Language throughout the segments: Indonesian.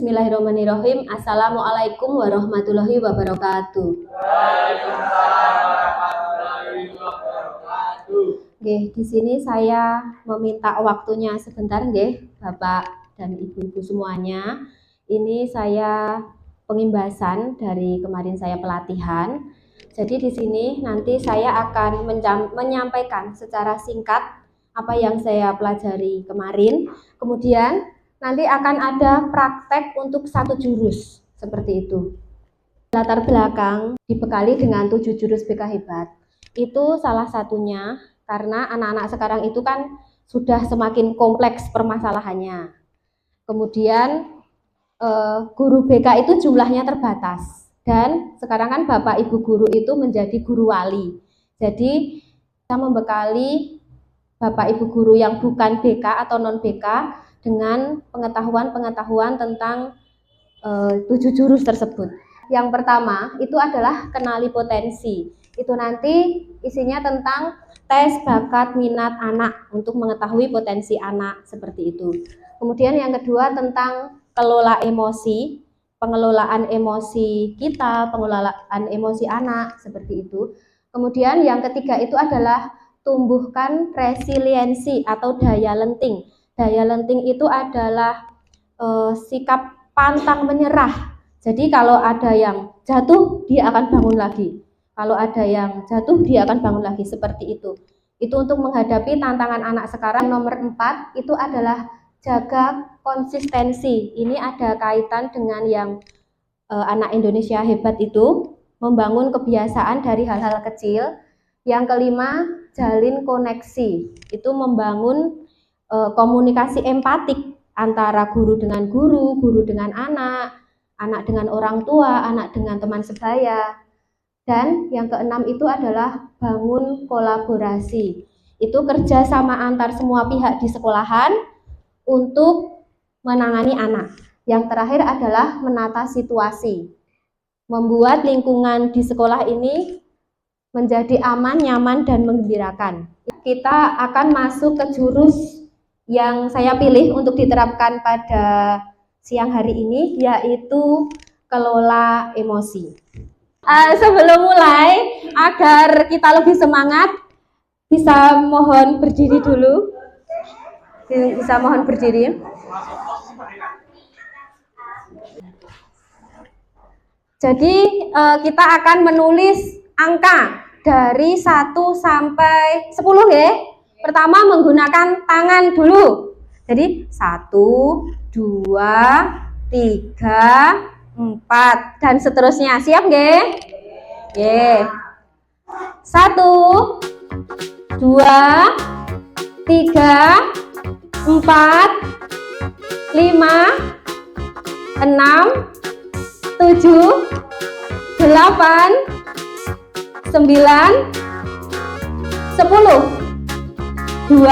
Bismillahirrahmanirrahim. Assalamualaikum warahmatullahi wabarakatuh. Waalaikumsalam warahmatullahi wabarakatuh. Nggih, di sini saya meminta waktunya sebentar nggih, Bapak dan Ibu-ibu semuanya. Ini saya pengimbasan dari kemarin saya pelatihan. Jadi di sini nanti saya akan menyampaikan secara singkat apa yang saya pelajari kemarin. Kemudian nanti akan ada praktek untuk 1 jurus seperti itu. Latar belakang dibekali dengan 7 jurus BK Hebat. Itu salah satunya karena anak-anak sekarang itu kan sudah semakin kompleks permasalahannya. Kemudian guru BK itu jumlahnya terbatas. Dan sekarang kan Bapak Ibu guru itu menjadi guru wali. Jadi kita membekali Bapak Ibu guru yang bukan BK atau non BK dengan pengetahuan-pengetahuan tentang 7 jurus tersebut. Yang pertama itu adalah kenali potensi. Itu nanti isinya tentang tes bakat minat anak untuk mengetahui potensi anak seperti itu. Kemudian yang kedua tentang kelola emosi. Pengelolaan emosi kita, pengelolaan emosi anak, seperti itu. Kemudian yang ketiga itu adalah tumbuhkan resiliensi atau daya lenting. Daya lenting itu adalah sikap pantang menyerah. Jadi kalau ada yang jatuh, dia akan bangun lagi. Kalau ada yang jatuh, dia akan bangun lagi, seperti itu. Itu untuk menghadapi tantangan anak sekarang. Nomor 4 itu adalah jaga konsistensi. Ini ada kaitan dengan yang anak Indonesia hebat itu, membangun kebiasaan dari hal-hal kecil. Yang kelima, jalin koneksi. Itu membangun komunikasi empatik antara guru dengan guru, guru dengan anak, anak dengan orang tua, anak dengan teman sebaya. Dan yang keenam itu adalah bangun kolaborasi. Itu kerja sama antar semua pihak di sekolahan untuk menangani anak. Yang terakhir adalah menata situasi. Membuat lingkungan di sekolah ini menjadi aman, nyaman, dan menggembirakan. Kita akan masuk ke jurus yang saya pilih untuk diterapkan pada siang hari ini, yaitu kelola emosi. Sebelum mulai, agar kita lebih semangat, bisa mohon berdiri dulu. Bisa mohon berdiri. Jadi kita akan menulis angka dari 1 sampai 10 ya. Pertama menggunakan tangan dulu. Jadi 1, 2, 3, 4 dan seterusnya. Siap nggih? Nggih. 1, 2, 3, 4, 5, 6, 7, 8, 9, 10, 2.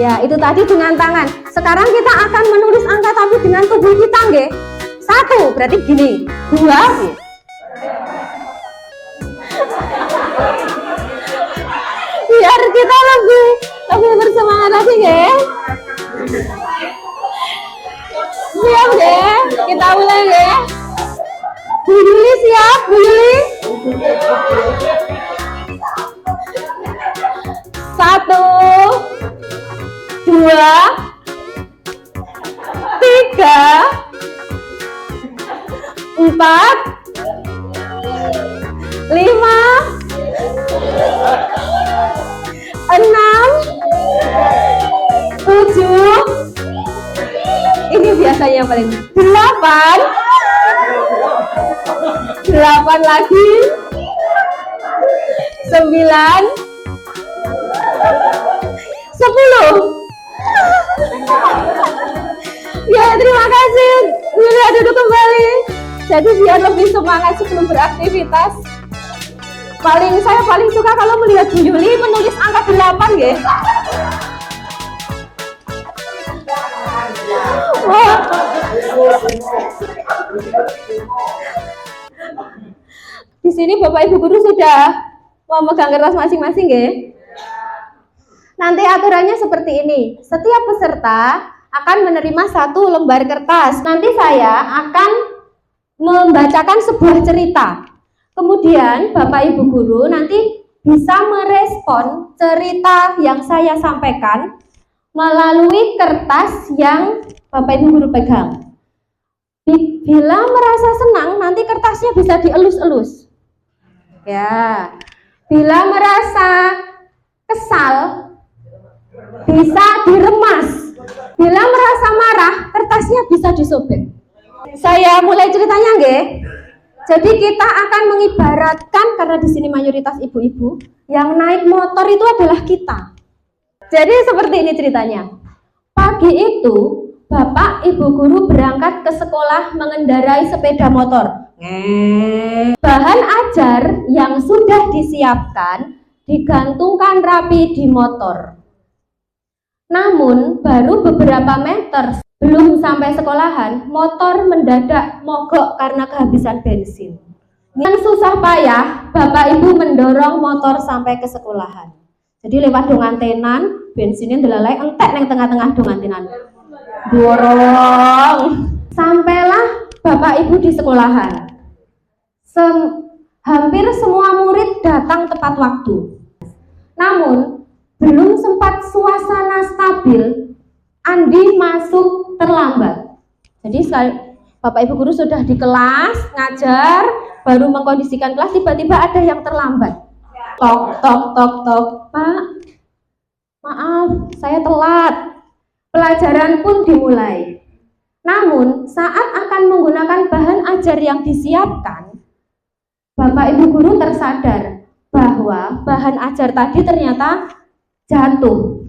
Ya, itu tadi dengan tangan. Sekarang kita akan menulis angka tapi dengan tubuh kita nggih. 1 berarti gini. 2 nggih. Biar kita lebih bersemangat lagi nggih. Siap nggih? Kita mulai nggih. Bu Yuli siap, Bu Yuli? 1, 2, 3, 4, 5, 6, 7, ini biasanya yang paling 8 lagi 9, 10. Ya, terima kasih. Yulia duduk kembali. Jadi biar lebih semangat sebelum beraktivitas. Saya paling suka kalau melihat Bu Yuli menulis angka 8 ya. Di sini Bapak Ibu guru sudah memegang kertas masing-masing ya. Nanti aturannya seperti ini. Setiap peserta akan menerima satu lembar kertas. Nanti saya akan membacakan sebuah cerita. Kemudian Bapak Ibu guru nanti bisa merespon cerita yang saya sampaikan melalui kertas yang Bapak Ibu guru pegang. Bila merasa senang, nanti kertasnya bisa dielus-elus. Ya. Bila merasa kesal, bisa diremas. Bila merasa marah, kertasnya bisa disobek. Saya mulai ceritanya, nggih. Jadi kita akan mengibaratkan, karena di sini mayoritas ibu-ibu, yang naik motor itu adalah kita. Jadi seperti ini ceritanya. Pagi itu, Bapak Ibu guru berangkat ke sekolah mengendarai sepeda motor. Bahan ajar yang sudah disiapkan digantungkan rapi di motor. Namun baru beberapa meter belum sampai sekolahan, motor mendadak mogok karena kehabisan bensin. Dengan susah payah, Bapak Ibu mendorong motor sampai ke sekolahan. Jadi lewat dongantenan, bensinnya delalai entek neng tengah-tengah dongantenan. Dorong. Sampailah Bapak Ibu di sekolahan. Hampir semua murid datang tepat waktu. Namun, belum sempat suasana stabil, Andi masuk terlambat. Jadi Bapak Ibu guru sudah di kelas, ngajar, baru mengkondisikan kelas, tiba-tiba ada yang terlambat. Tok, tok, tok, tok. Pak, maaf, saya telat. Pelajaran pun dimulai. Namun, saat akan menggunakan bahan ajar yang disiapkan, Bapak Ibu guru tersadar bahwa bahan ajar tadi ternyata jatuh.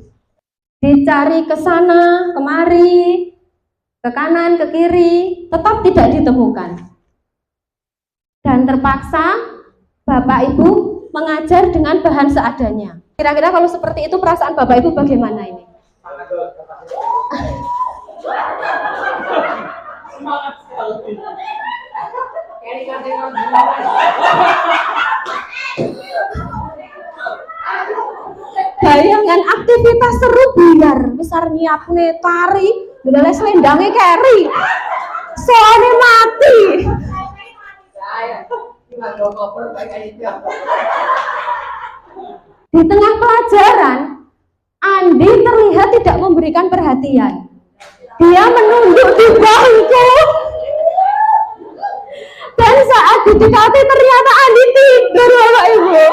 Dicari ke sana, kemari, ke kanan, ke kiri, tetap tidak ditemukan. Dan terpaksa Bapak Ibu mengajar dengan bahan seadanya. Kira-kira kalau seperti itu perasaan Bapak Ibu bagaimana ini? Semangat sekali. Bayangan aktivitas seru biar besar nyiapne tari, bedale selendangnya keri. Soalnya mati. Di tengah pelajaran, Andi terlihat tidak memberikan perhatian. Dia menunduk di bangku. Dan saat didekati ternyata Andi tidur, Bapak Ibu.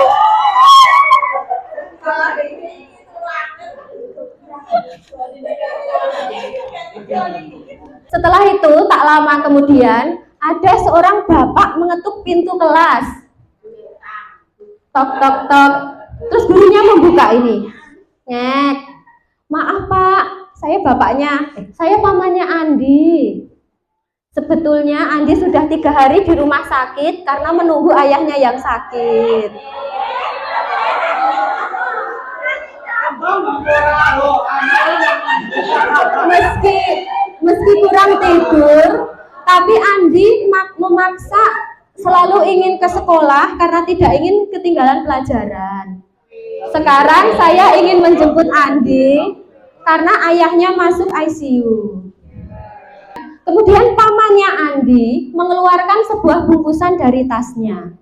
Setelah itu, tak lama kemudian, ada seorang bapak mengetuk pintu kelas. Tok, tok, tok. Terus gurunya membuka ini. Ngek, maaf Pak, saya bapaknya, saya pamannya Andi. Sebetulnya Andi sudah 3 hari di rumah sakit karena menunggu ayahnya yang sakit. Meski kurang tidur, tapi Andi memaksa selalu ingin ke sekolah karena tidak ingin ketinggalan pelajaran. Sekarang saya ingin menjemput Andi karena ayahnya masuk ICU. Kemudian pamannya Andi mengeluarkan sebuah bungkusan dari tasnya.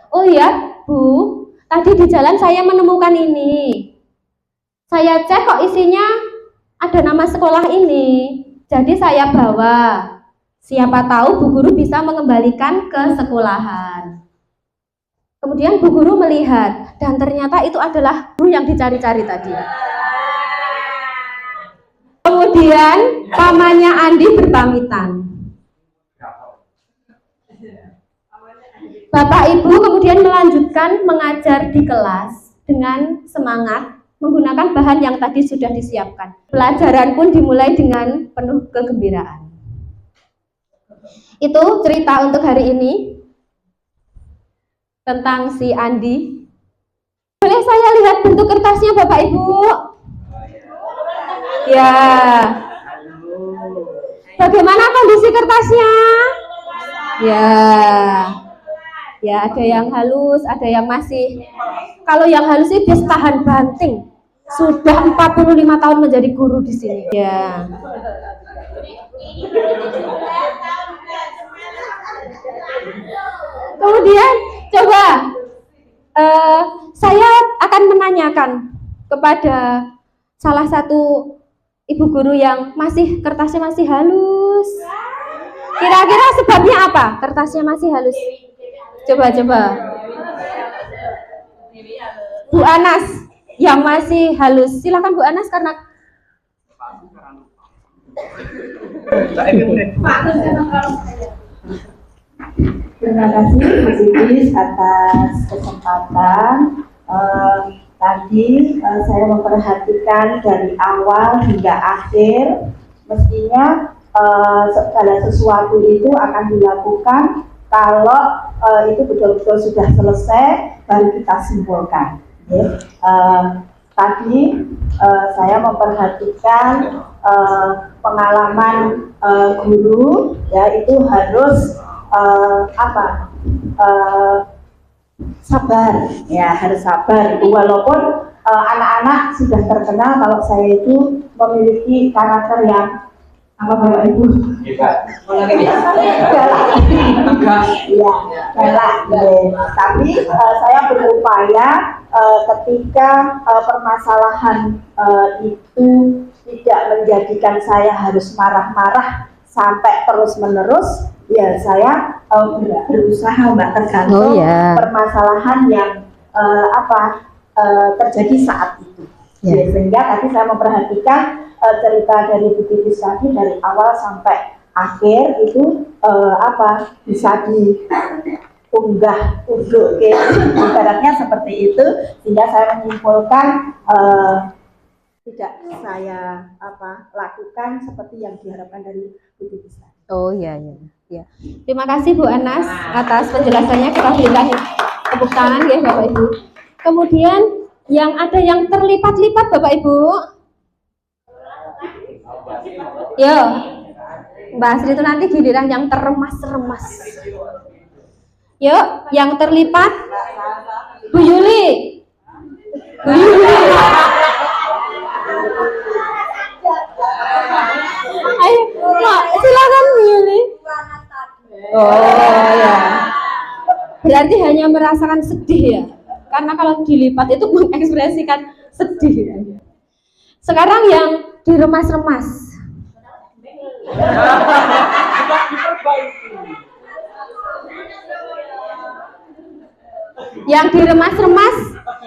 Oh ya, Bu, tadi di jalan saya menemukan ini. Saya cek kok isinya ada nama sekolah ini. Jadi saya bawa. Siapa tahu Bu Guru bisa mengembalikan ke sekolahan. Kemudian Bu Guru melihat dan ternyata itu adalah guru yang dicari-cari tadi. Kemudian pamannya Andi berpamitan. Bapak Ibu kemudian melanjutkan mengajar di kelas dengan semangat menggunakan bahan yang tadi sudah disiapkan. Pelajaran pun dimulai dengan penuh kegembiraan. Itu cerita untuk hari ini tentang si Andi. Boleh saya lihat bentuk kertasnya Bapak Ibu? Ya. Bagaimana kondisi kertasnya? Ya. Ya, ada yang halus, ada yang masih. Kalau yang halus sih bisa tahan banting. Sudah 45 tahun menjadi guru di sini. Ya. Kemudian coba saya akan menanyakan kepada salah satu ibu guru yang kertasnya masih halus. Kira-kira sebabnya apa? Kertasnya masih halus. Coba. Bu Anas yang masih halus. Silakan Bu Anas karena terima kasih Bu Titis atas kesempatan. Tadi saya memperhatikan dari awal hingga akhir, mestinya segala sesuatu itu akan dilakukan kalau itu betul-betul sudah selesai, baru kita simpulkan. Tadi saya memperhatikan pengalaman guru, ya itu harus sabar, ya harus sabar. Walaupun anak-anak sudah terkenal kalau saya itu memiliki karakter yang Bapak Ibu? Galak. Tapi saya berupaya ketika permasalahan itu tidak menjadikan saya harus marah-marah sampai terus-menerus, ya saya berusaha Mbak, tergantung permasalahan yang terjadi saat itu. Ya, sehingga tadi saya memperhatikan cerita dari Bu Titis tadi dari awal sampai akhir itu bisa diunggah ibaratnya seperti itu, sehingga saya menyimpulkan tidak saya lakukan seperti yang diharapkan dari Bu Titis tadi. Oh iya. Terima kasih Bu Anas atas penjelasannya. Kita berikan tepuk tangan ya Bapak Ibu. Kemudian yang ada yang terlipat-lipat Bapak Ibu. Yo, Mbak Asri itu nanti giliran yang terremas-remas. Yuk, yang terlipat Bu Yuli. Ayo, silakan Bu Yuli. Oh ya. Berarti hanya merasakan sedih ya. Karena kalau dilipat itu mengekspresikan sedih. Sekarang yang diremas-remas. Yang diremas-remas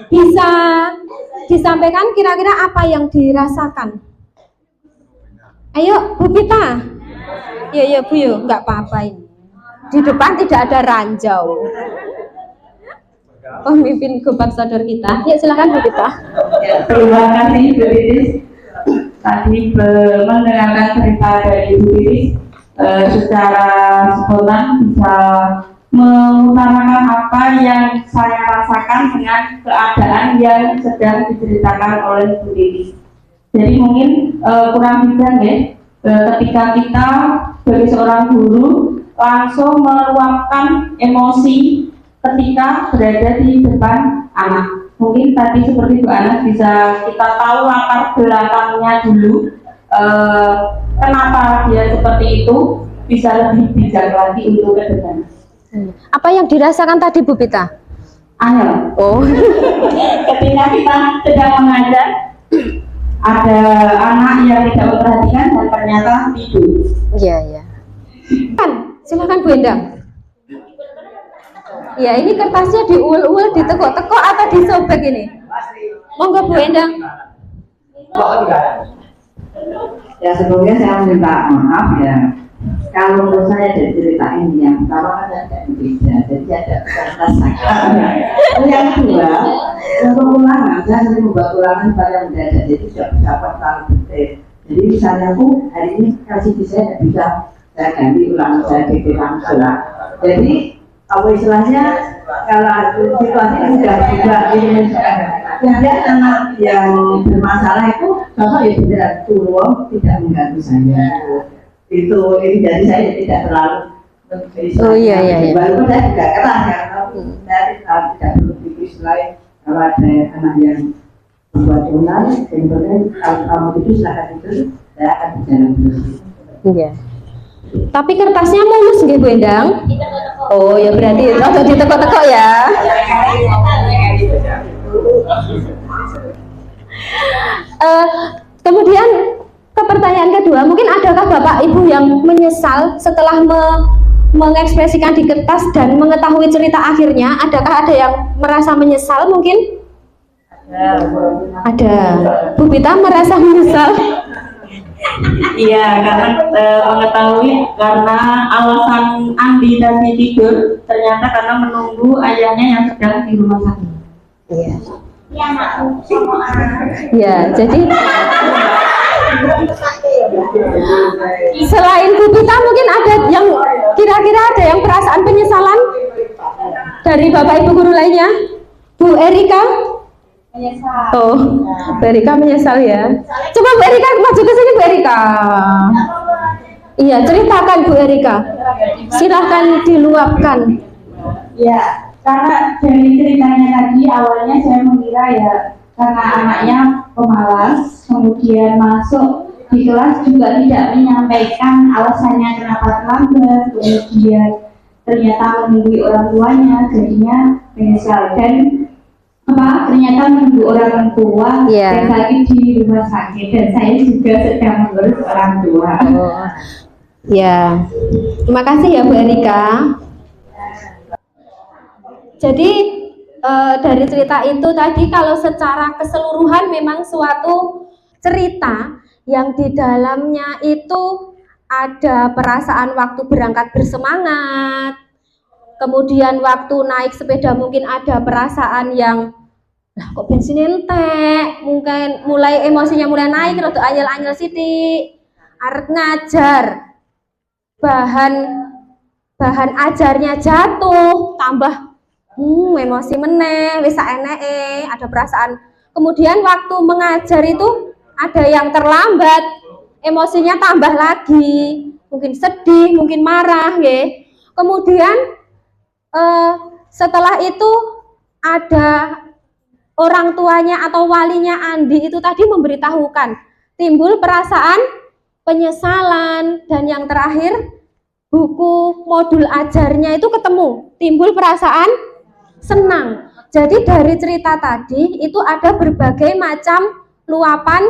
bisa disampaikan kira-kira apa yang dirasakan. Ayo Bu Pita. Ya Bu yuk, nggak apa-apa ini. Di depan tidak ada ranjau. Pemimpin Gobak Sodor kita. Ya silakan Bu Pita. Terima kasih Bu Titis. Tadi mendengarkan cerita dari Bu Titis secara spontan bisa mengutarakan apa yang saya rasakan dengan keadaan yang sedang diceritakan oleh Bu Titis. Jadi mungkin kurang bisa ya, ketika kita sebagai seorang guru langsung meluapkan emosi ketika berada di depan anak. Mungkin tadi seperti Bu Anas bisa kita tahu latar belakangnya dulu, kenapa dia seperti itu, bisa lebih bijak lagi untuk ke depan. Apa yang dirasakan tadi Bu Pita? Angel. Oh. Ketika kita sedang mengajar, ada anak yang tidak memperhatikan dan ternyata tidur. Iya. Silakan Bu Endang. Ya, ini kertasnya diul-ul, ditekuk-tekuk atau disobek ini? Monggo Bu Endang. Ya sebelumnya saya minta maaf ya. Kalau menurut saya dari cerita ini yang pertama kan ada beda, jadi ada kertas sakit. Yang kedua, untuk ulangan, saya sering membuat ulangan pada mendadak, jadi tidak dapat terlalu detail. Jadi misalnya aku hari ini kasih saya tidak bisa saya ganti ulangan saya dikit langsung. Jadi apa istilahnya kalau situasi sudah ini kemudian anak yang bermasalah itu contoh ya tidak turun tidak mengganggu saya. Itu ini jadi saya tidak terlalu Iya. walaupun saya juga keras ya, tapi saya tidak perlu tipis lain kalau ada anak yang buat jurnal, dan kemudian kalau kamu tidur silahkan tidur, saya akan berjalan terus. Iya. Tapi kertasnya mulus nggih Bu Endang? Oh ya berarti rada diteko-teko ya. Kemudian ke pertanyaan kedua, mungkin adakah Bapak Ibu yang menyesal setelah mengekspresikan di kertas dan mengetahui cerita akhirnya? Adakah ada yang merasa menyesal mungkin? Ada. Bu Bita merasa menyesal? Iya, karena mengetahui karena alasan Andi tadi tidur ternyata karena menunggu ayahnya yang sedang di rumah sakit. Iya. Ya, jadi selain Bu Bita mungkin ada yang kira-kira ada yang perasaan penyesalan dari Bapak Ibu guru lainnya? Bu Erika? Menyesal. Oh, Bu Erika menyesal ya. Coba Bu Erika maju ke sini Bu Erika. Iya, ceritakan Bu Erika. Silahkan diluapkan. Ya, karena dari ceritanya tadi awalnya saya mengira ya karena anaknya pemalas, kemudian masuk di kelas juga tidak menyampaikan alasannya kenapa terlambat, kemudian ternyata menunggu orang tuanya, jadinya menyesal dan ternyata menunggu orang tua dan lagi di rumah sakit dan saya juga sedang mengurus orang tua. Oh. Ya, terima kasih ya Bu Erika. Jadi dari cerita itu tadi kalau secara keseluruhan memang suatu cerita yang di dalamnya itu ada perasaan waktu berangkat bersemangat, kemudian waktu naik sepeda mungkin ada perasaan yang lah kok bensin entek, mungkin mulai emosinya mulai naik, rada anyel-anyel sithik, arep ngajar, bahan ajarnya jatuh, tambah emosi meneh, wis saeneke, ada perasaan. Kemudian waktu mengajar itu ada yang terlambat, emosinya tambah lagi, mungkin sedih, mungkin marah, nggih. Kemudian setelah itu ada orang tuanya atau walinya Andi itu tadi memberitahukan, timbul perasaan penyesalan, dan yang terakhir buku modul ajarnya itu ketemu, timbul perasaan senang. Jadi dari cerita tadi itu ada berbagai macam luapan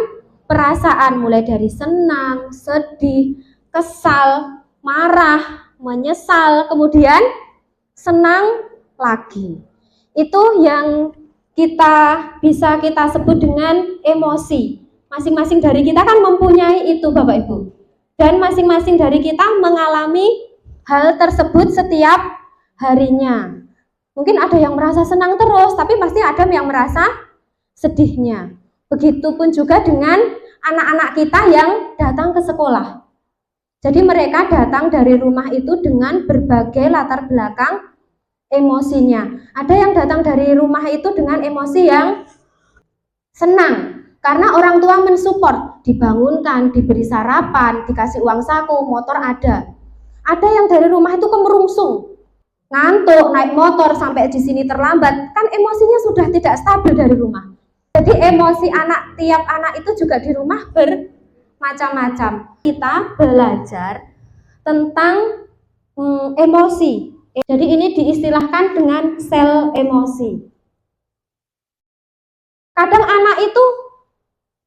perasaan, mulai dari senang, sedih, kesal, marah, menyesal, kemudian senang lagi. Itu yang bisa kita sebut dengan emosi. Masing-masing dari kita kan mempunyai itu Bapak Ibu. Dan masing-masing dari kita mengalami hal tersebut setiap harinya. Mungkin ada yang merasa senang terus, tapi pasti ada yang merasa sedihnya. Begitupun juga dengan anak-anak kita yang datang ke sekolah. Jadi mereka datang dari rumah itu dengan berbagai latar belakang emosinya. Ada yang datang dari rumah itu dengan emosi yang senang karena orang tua mensupport, dibangunkan, diberi sarapan, dikasih uang saku, motor ada. Ada yang dari rumah itu kemerungsung, ngantuk, naik motor sampai di sini terlambat, kan emosinya sudah tidak stabil dari rumah. Jadi emosi tiap anak itu juga di rumah bermacam-macam. Kita belajar tentang emosi. Jadi ini diistilahkan dengan sel emosi. Kadang anak itu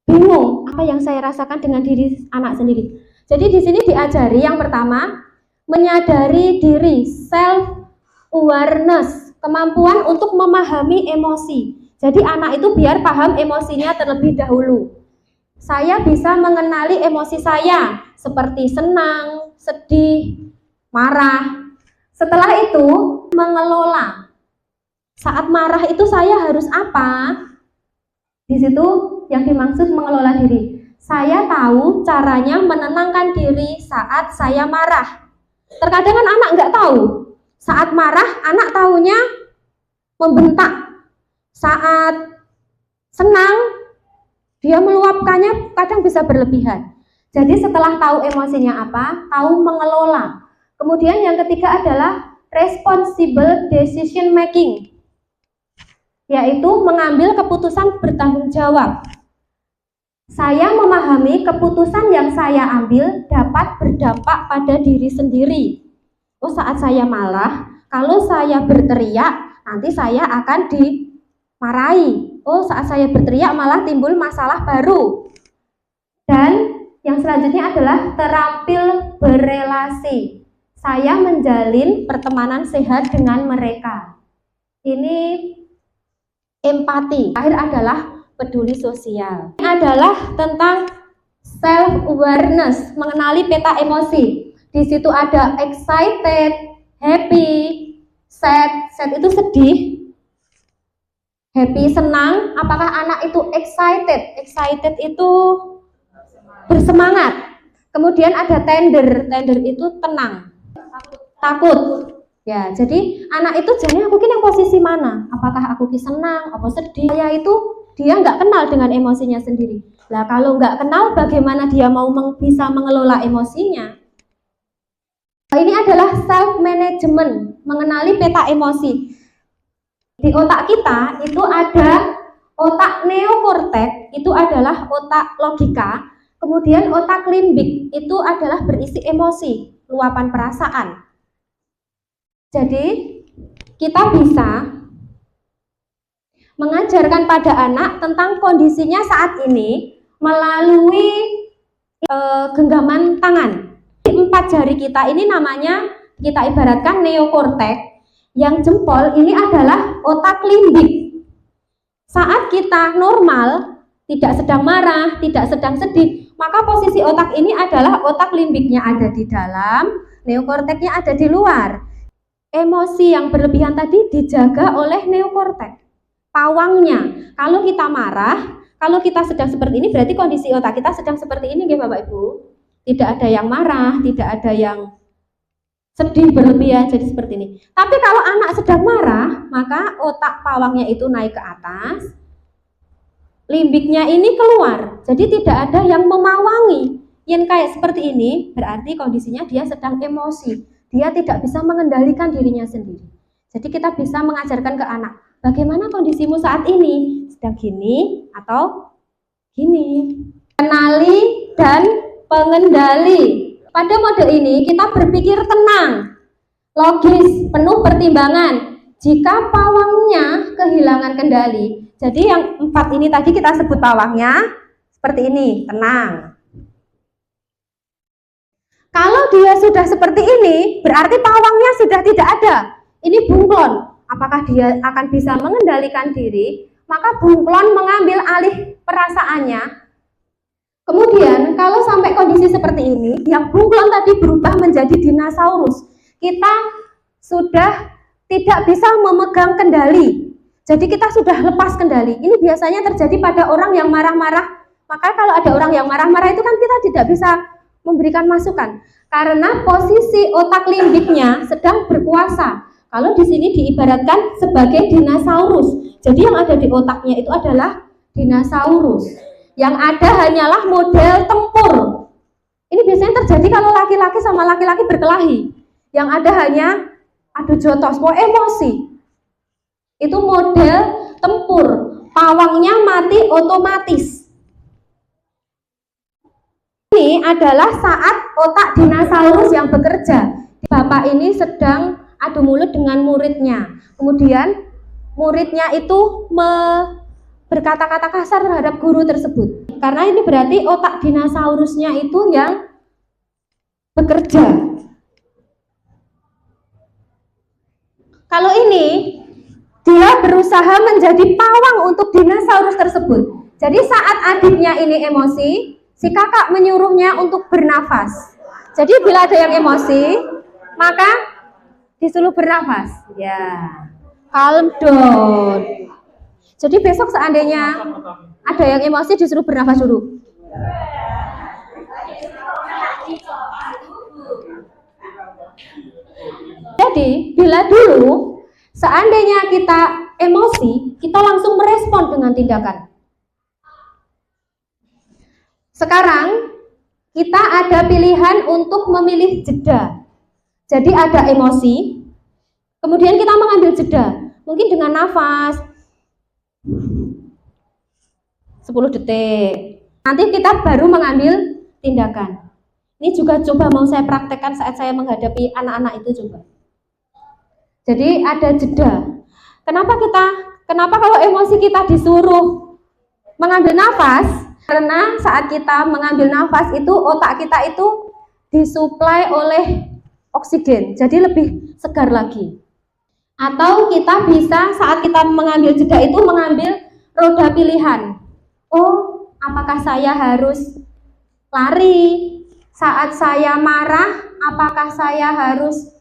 bingung apa yang saya rasakan dengan diri anak sendiri. Jadi di sini diajari yang pertama menyadari diri, self awareness, kemampuan untuk memahami emosi. Jadi anak itu biar paham emosinya terlebih dahulu. Saya bisa mengenali emosi saya seperti senang, sedih, marah. Setelah itu mengelola. Saat marah itu saya harus apa? Di situ yang dimaksud mengelola diri. Saya tahu caranya menenangkan diri saat saya marah. Terkadang kan anak nggak tahu. Saat marah, anak taunya membentak. Saat senang, dia meluapkannya kadang bisa berlebihan. Jadi setelah tahu emosinya apa, tahu mengelola. Kemudian yang ketiga adalah responsible decision making. yaitu mengambil keputusan bertanggung jawab. Saya memahami keputusan yang saya ambil dapat berdampak pada diri sendiri. Oh, saat saya marah, kalau saya berteriak, nanti saya akan dimarahi. Oh, saat saya berteriak malah timbul masalah baru. Dan yang selanjutnya adalah terampil berelasi. Saya menjalin pertemanan sehat dengan mereka. Ini empati. Akhir adalah peduli sosial. Ini adalah tentang self awareness, mengenali peta emosi. Di situ ada excited, happy, sad. Sad itu sedih, happy senang. Apakah anak itu excited? Excited itu bersemangat. Kemudian ada tender. Tender itu tenang, takut. Ya, jadi anak itu jadi aku yang posisi mana? Apakah aku senang, apa sedih? Saya itu dia nggak kenal dengan emosinya sendiri. Lah kalau nggak kenal, bagaimana dia mau bisa mengelola emosinya? Ini adalah self management, mengenali peta emosi. Di otak kita itu ada otak neokortek, itu adalah otak logika. Kemudian otak limbik itu adalah berisi emosi, luapan perasaan. Jadi kita bisa mengajarkan pada anak tentang kondisinya saat ini melalui genggaman tangan. 4 jari kita ini namanya, kita ibaratkan neokortek. Yang jempol ini adalah otak limbik. Saat kita normal, tidak sedang marah, tidak sedang sedih, maka posisi otak ini adalah otak limbiknya ada di dalam, neokorteknya ada di luar. Emosi yang berlebihan tadi dijaga oleh neokortek, pawangnya. Kalau kita marah, kalau kita sedang seperti ini, berarti kondisi otak kita sedang seperti ini, ya Bapak Ibu. Tidak ada yang marah, tidak ada yang sedih berlebihan, jadi seperti ini. Tapi kalau anak sedang marah, maka otak pawangnya itu naik ke atas, limbiknya ini keluar, jadi tidak ada yang memawangi. Yang kayak seperti ini berarti kondisinya dia sedang emosi, dia tidak bisa mengendalikan dirinya sendiri. Jadi kita bisa mengajarkan ke anak, bagaimana kondisimu saat ini, sedang gini atau gini. Kenali dan pengendali. Pada mode ini kita berpikir tenang, logis, penuh pertimbangan. Jika pawangnya kehilangan kendali, jadi yang 4 ini tadi kita sebut pawangnya seperti ini, tenang. Kalau dia sudah seperti ini, berarti pawangnya sudah tidak ada. Ini bunglon. Apakah dia akan bisa mengendalikan diri? Maka bunglon mengambil alih perasaannya. Kemudian kalau sampai kondisi seperti ini, yang bunglon tadi berubah menjadi dinosaurus. Kita sudah tidak bisa memegang kendali. Jadi kita sudah lepas kendali. Ini biasanya terjadi pada orang yang marah-marah. Maka kalau ada orang yang marah-marah itu kan kita tidak bisa memberikan masukan. Karena posisi otak limbiknya sedang berkuasa. Kalau di sini diibaratkan sebagai dinosaurus. Jadi yang ada di otaknya itu adalah dinosaurus. Yang ada hanyalah model tempur. Ini biasanya terjadi kalau laki-laki sama laki-laki berkelahi. Yang ada hanya adu jotos, emosi. Itu model tempur. Pawangnya mati otomatis. Ini adalah saat otak dinosaurus yang bekerja. Bapak ini sedang adu mulut dengan muridnya. Kemudian muridnya itu berkata-kata kasar terhadap guru tersebut. Karena ini berarti otak dinosaurusnya itu yang bekerja. Kalau ini, dia berusaha menjadi pawang untuk dinosaurus tersebut. Jadi saat adiknya ini emosi, si kakak menyuruhnya untuk bernafas. Jadi bila ada yang emosi, maka disuruh bernafas. Ya, calm down. Jadi besok seandainya ada yang emosi disuruh bernafas dulu. Jadi bila dulu seandainya kita emosi, kita langsung merespon dengan tindakan. Sekarang kita ada pilihan untuk memilih jeda. Jadi ada emosi, kemudian kita mengambil jeda. Mungkin dengan nafas, 10 detik. Nanti kita baru mengambil tindakan. Ini juga coba mau saya praktekkan saat saya menghadapi anak-anak itu coba. Jadi ada jeda. Kenapa kalau emosi kita disuruh mengambil nafas? Karena saat kita mengambil nafas itu otak kita itu disuplai oleh oksigen, jadi lebih segar lagi. Atau kita bisa saat kita mengambil jeda itu mengambil roda pilihan. Oh, apakah saya harus lari? Saat saya marah, apakah saya harus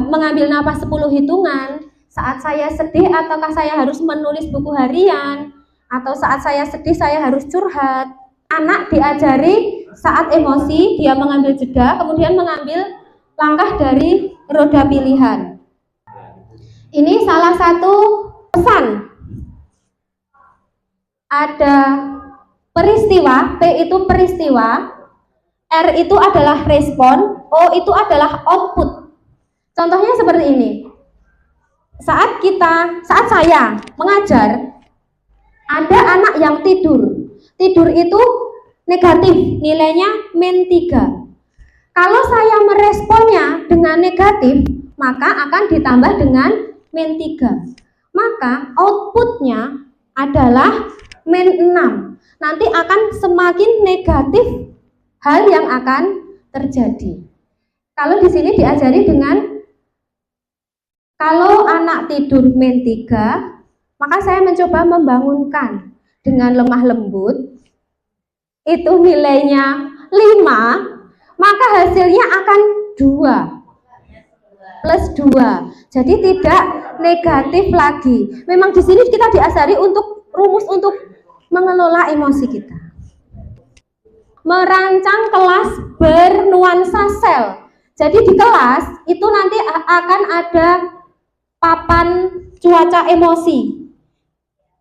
mengambil nafas 10 hitungan? Saat saya sedih, ataukah saya harus menulis buku harian? Atau saat saya sedih, saya harus curhat? Anak diajari saat emosi, dia mengambil jeda, kemudian mengambil langkah dari roda pilihan. Ini salah satu pesan. Ada peristiwa, P itu peristiwa, R itu adalah respon, O itu adalah output. Contohnya seperti ini. Saat saya mengajar, ada anak yang tidur. Tidur itu negatif, nilainya -3. Kalau saya meresponnya dengan negatif, maka akan ditambah dengan -3. Maka outputnya adalah -6. Nanti akan semakin negatif hal yang akan terjadi. Kalau di sini diajari dengan kalau anak tidur -3, maka saya mencoba membangunkan dengan lemah lembut. Itu nilainya 5, maka hasilnya akan 2 plus 2. Jadi tidak negatif lagi. Memang di sini kita diajari untuk rumus untuk mengelola emosi kita. Merancang kelas bernuansa sel. Jadi di kelas itu nanti akan ada papan cuaca emosi.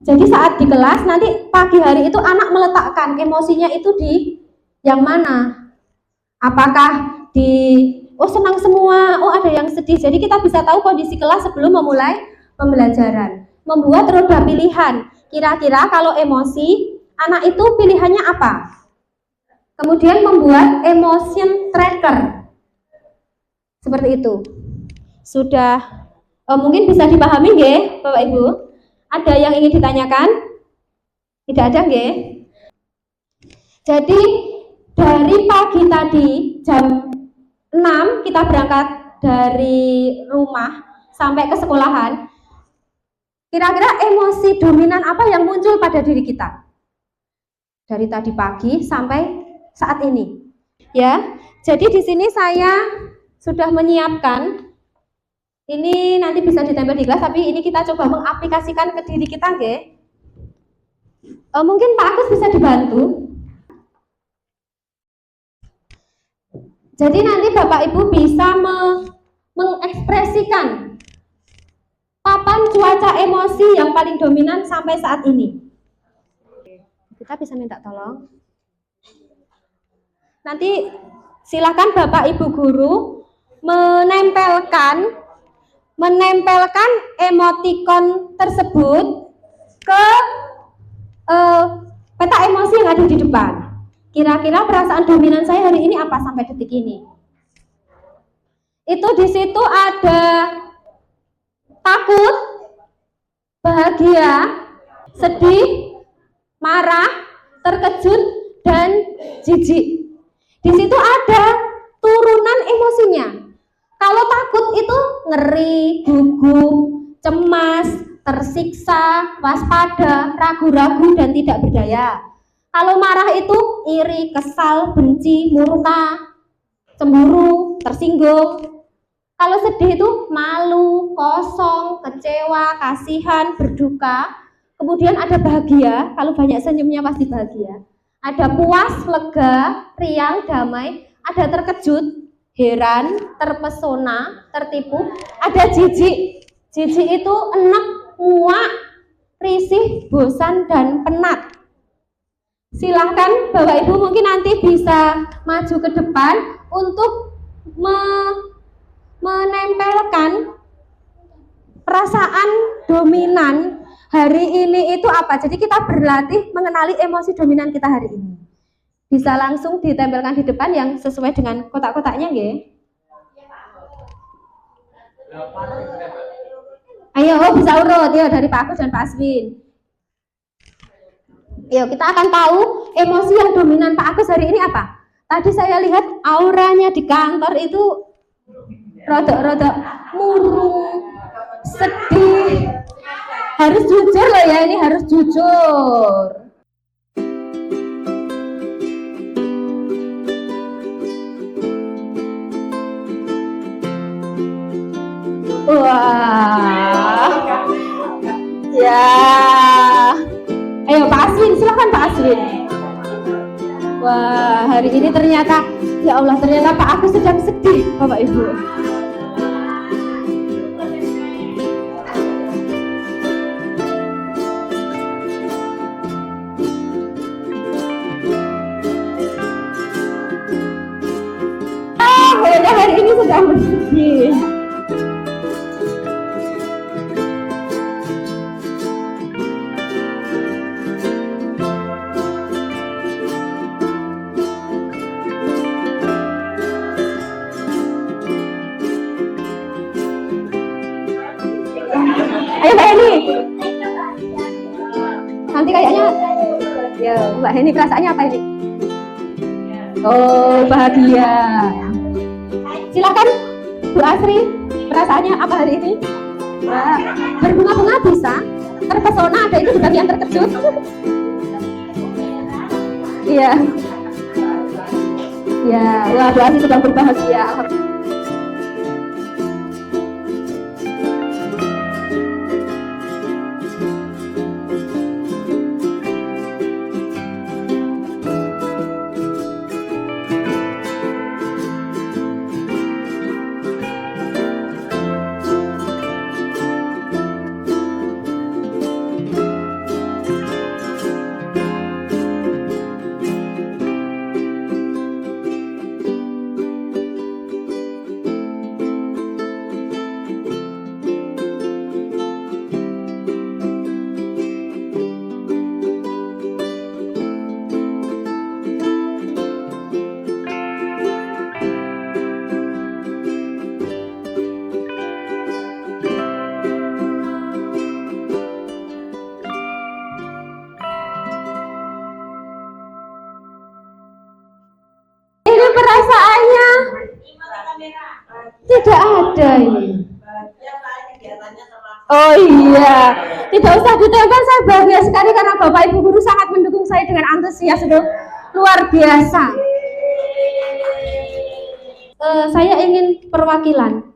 Jadi saat di kelas nanti pagi hari itu anak meletakkan emosinya itu di yang mana? Apakah di senang semua, ada yang sedih. Jadi kita bisa tahu kondisi kelas sebelum memulai pembelajaran. Membuat roda pilihan. Kira-kira kalau emosi, anak itu pilihannya apa? Kemudian membuat emotion tracker. Seperti itu. Sudah mungkin bisa dipahami nggih, Bapak Ibu? Ada yang ingin ditanyakan? Tidak ada nggih? Jadi dari pagi tadi jam 6 kita berangkat dari rumah sampai ke sekolahan. Kira-kira emosi dominan apa yang muncul pada diri kita? Dari tadi pagi sampai saat ini. Ya. Jadi di sini saya sudah menyiapkan. Ini nanti bisa ditempel di kelas, tapi ini kita coba mengaplikasikan ke diri kita, nggih. Mungkin Pak Agus bisa dibantu. Jadi nanti Bapak Ibu bisa mengekspresikan papan cuaca emosi yang paling dominan sampai saat ini. Kita bisa minta tolong. Nanti silakan Bapak Ibu guru menempelkan emotikon tersebut ke peta emosi yang ada di depan. Kira-kira perasaan dominan saya hari ini apa sampai detik ini? Itu di situ ada takut, bahagia, sedih, marah, terkejut, dan jijik. Di situ ada turunan emosinya. Kalau takut itu ngeri, gugup, cemas, tersiksa, waspada, ragu-ragu, dan tidak berdaya. Kalau marah itu iri, kesal, benci, murka, cemburu, tersinggung. Kalau sedih itu malu, kosong, kecewa, kasihan, berduka. Kemudian ada bahagia, kalau banyak senyumnya pasti bahagia. Ada puas, lega, riang, damai. Ada terkejut, heran, terpesona, tertipu. Ada jijik. Jijik itu enek, muak, risih, bosan, dan penat. Silahkan Bapak Ibu mungkin nanti bisa maju ke depan untuk menempelkan perasaan dominan hari ini itu apa? Jadi kita berlatih mengenali emosi dominan kita hari ini. Bisa langsung ditempelkan di depan yang sesuai dengan kotak-kotaknya nggih. Ayo, bisa urut ya dari Pak Agus dan Pak Aswin. Yuk, kita akan tahu emosi yang dominan Pak Agus hari ini apa? Tadi saya lihat auranya di kantor itu rodok-rodok murung, sedih. Harus jujur loh ya, ini harus jujur. Wah, ya. Ayo Pak Aswin, silakan Pak Aswin. Wah, hari ini ternyata, ya Allah, ternyata Pak Agus sedang sedih, Bapak Ibu. Kayaknya hari ini sedang bersedih. Ayo Mbak Heni. Nanti kayaknya, ya Mbak Heni perasaannya apa ini? Oh, bahagia. Silakan Bu Asri, perasaannya apa hari ini? Wah, berbunga-bunga bisa, terpesona, ada itu di bagian terkejut. Iya. Ya, wah Bu Asri sedang berbahagia. Perasaannya tidak ada ini. Oh iya, tidak usah ditempel, saya bahagia sekali karena Bapak Ibu guru sangat mendukung saya dengan antusias itu luar biasa. Saya ingin perwakilan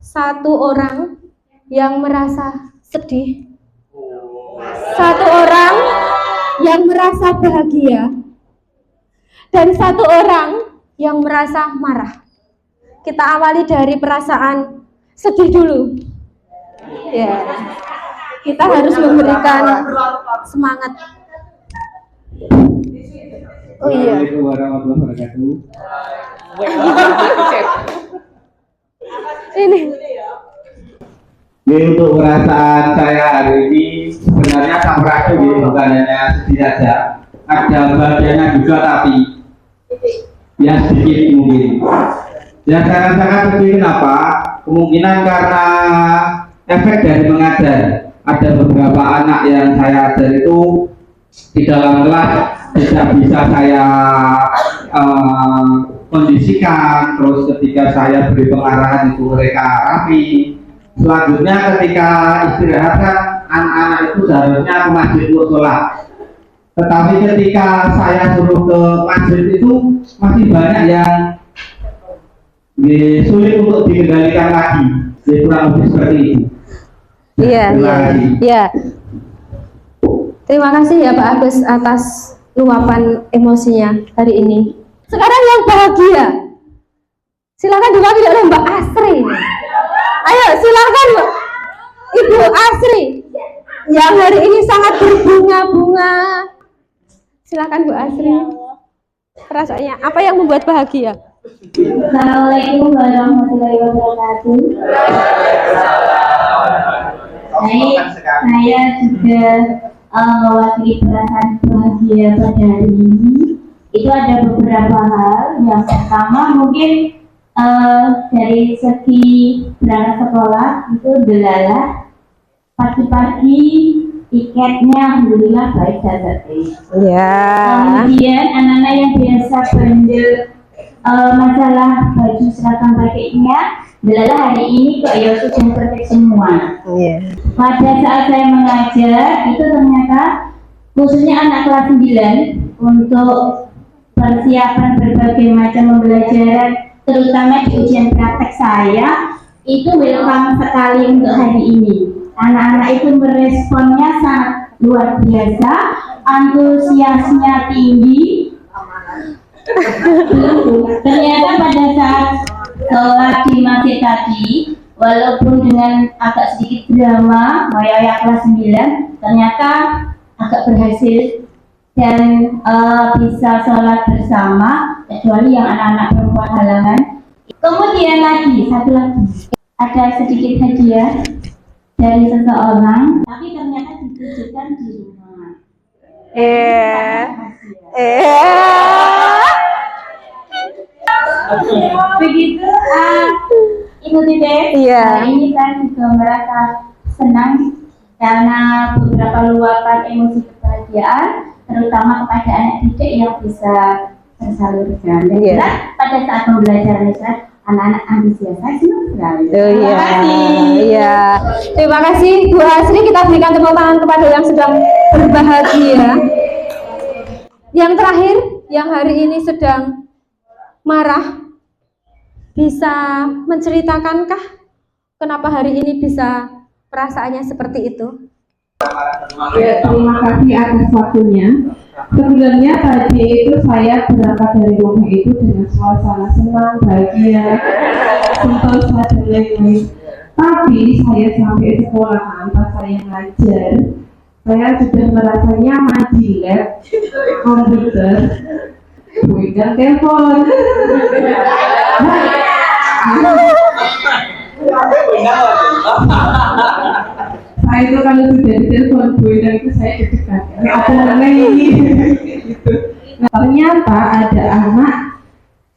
satu orang yang merasa sedih, satu orang yang merasa bahagia, dan satu orang yang merasa marah. Kita awali dari perasaan sedih dulu. Ya, kita harus memberikan semangat. Oh iya. Assalamualaikum warahmatullahi wabarakatuh. Ini. Untuk perasaan saya hari ini sebenarnya sampurasun, bukan hanya sedih saja. Ada bagiannya juga, tapi ya sedikit mungkin. Ya sangat-sangat sedih. Kenapa? Kemungkinan karena efek dari mengajar. Ada beberapa anak yang saya ajar itu di dalam kelas tidak bisa saya kondisikan. Terus ketika saya beri pengarahan itu mereka rapi. Selanjutnya ketika istirahat kan anak-anak itu seharusnya ke masjid untuk sholat. Tetapi ketika saya suruh ke masjid itu masih banyak yang sulit untuk dikendalikan lagi. Jadi kurang lebih seperti itu. Iya, iya. Terima kasih ya Pak Agus atas luapan emosinya hari ini. Sekarang yang bahagia, silakan diwakili oleh Mbak Asri. Ayo silakan Ibu Asri yang hari ini sangat berbunga-bunga. Silakan Bu Asri. Perasaannya apa yang membuat bahagia? Assalamualaikum warahmatullahi wabarakatuh. Baik, saya juga mewakili perasaan bahagia pada hari ini. Itu ada beberapa hal. Yang pertama mungkin dari segi berangkat sekolah itu delalah pagi-pagi tiketnya alhamdulillah baik dan tertib. Kemudian anak-anak yang biasa bandel masalah baju seragam pakainya, delalah hari ini kok ya sudah perfect semua. Pada saat saya mengajar itu ternyata khususnya anak kelas 9 untuk persiapan berbagai macam pembelajaran terutama di ujian praktek saya itu welcome sekali untuk hari ini. Anak-anak itu meresponnya sangat luar biasa, antusiasnya tinggi. Ternyata pada saat sholat di masjid tadi, walaupun dengan agak sedikit drama, Moya kelas 9, ternyata agak berhasil dan bisa sholat bersama, kecuali yang anak-anak perempuan halangan. Kemudian satu lagi, ada sedikit hadiah dari seseorang, tapi ternyata ditujukan di rumah. Begitu, Ibu Titik. Hari ini saya juga merasa senang karena beberapa luapan emosi kebahagiaan, terutama kepada anak didik yang bisa tersalurkan. Dan pada saat pembelajaran anak-anak antusias, saya senang sekali. Terima kasih. Terima kasih Bu Hasri. Kita berikan tepuk tangan kepada yang sedang berbahagia. Yang terakhir, yang hari ini sedang marah, bisa menceritakankah kenapa hari ini bisa perasaannya seperti itu? Ya, terima kasih atas waktunya. Sebenarnya tadi itu saya berangkat dari rumah itu dengan suasana senang, bahagia, sentosa dan lain-lain. Tapi saya sampai sekolahan pas saya ngajar, saya sudah merasa nyaman di lab komputer, dan telepon. Saya itu kalau sudah ditelepon dan itu saya deg-degan. Ini apa namanya ini? Gitu. Nah, ternyata ada anak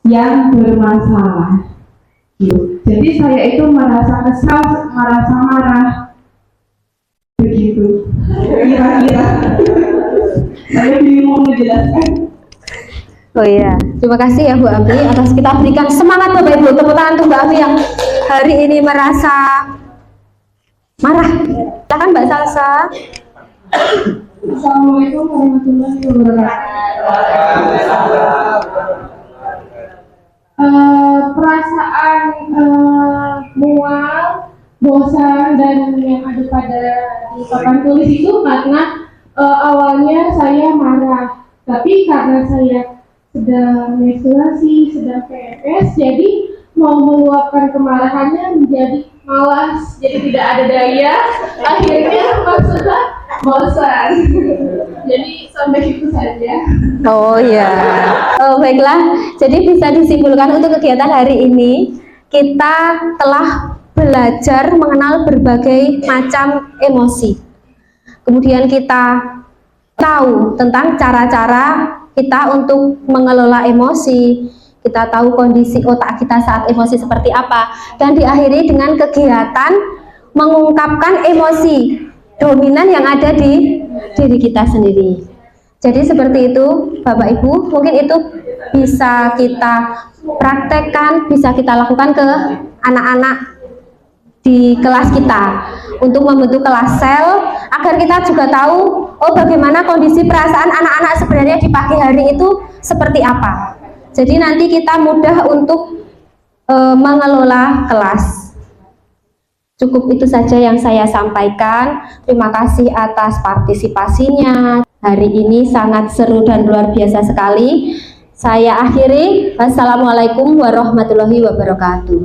yang bermasalah. Gitu. Jadi saya itu merasa kesal, merasa marah. Begitu. Kira-kira. Saya bingung menjelaskan. Oh iya, terima kasih ya Bu Ami atas kita berikan semangat Bapak Ibu, tepuk tangan untuk Mbak Ami yang hari ini merasa marah. Silakan Mbak Salsa. Assalamualaikum warahmatullahi wabarakatuh. Perasaan mual, bosan dan yang ada pada di papan tulis itu karena awalnya saya marah, tapi karena saya sedang menstruasi, sedang PMS, jadi mau meluapkan kemarahannya menjadi malas, jadi tidak ada daya, akhirnya maksudnya bosan. Jadi sampai itu saja. Oh iya. Oh baiklah, jadi bisa disimpulkan untuk kegiatan hari ini kita telah belajar mengenal berbagai macam emosi. Kemudian kita tahu tentang cara-cara kita untuk mengelola emosi, kita tahu kondisi otak kita saat emosi seperti apa, dan diakhiri dengan kegiatan mengungkapkan emosi dominan yang ada di diri kita sendiri. Jadi seperti itu Bapak Ibu, mungkin itu bisa kita praktekkan, bisa kita lakukan ke anak-anak di kelas kita untuk membentuk kelas sel agar kita juga tahu bagaimana kondisi perasaan anak-anak sebenarnya di pagi hari itu seperti apa. Jadi nanti kita mudah untuk mengelola kelas. Cukup itu saja yang saya sampaikan. Terima kasih atas partisipasinya. Hari ini sangat seru dan luar biasa sekali. Saya akhiri. Wassalamualaikum warahmatullahi wabarakatuh.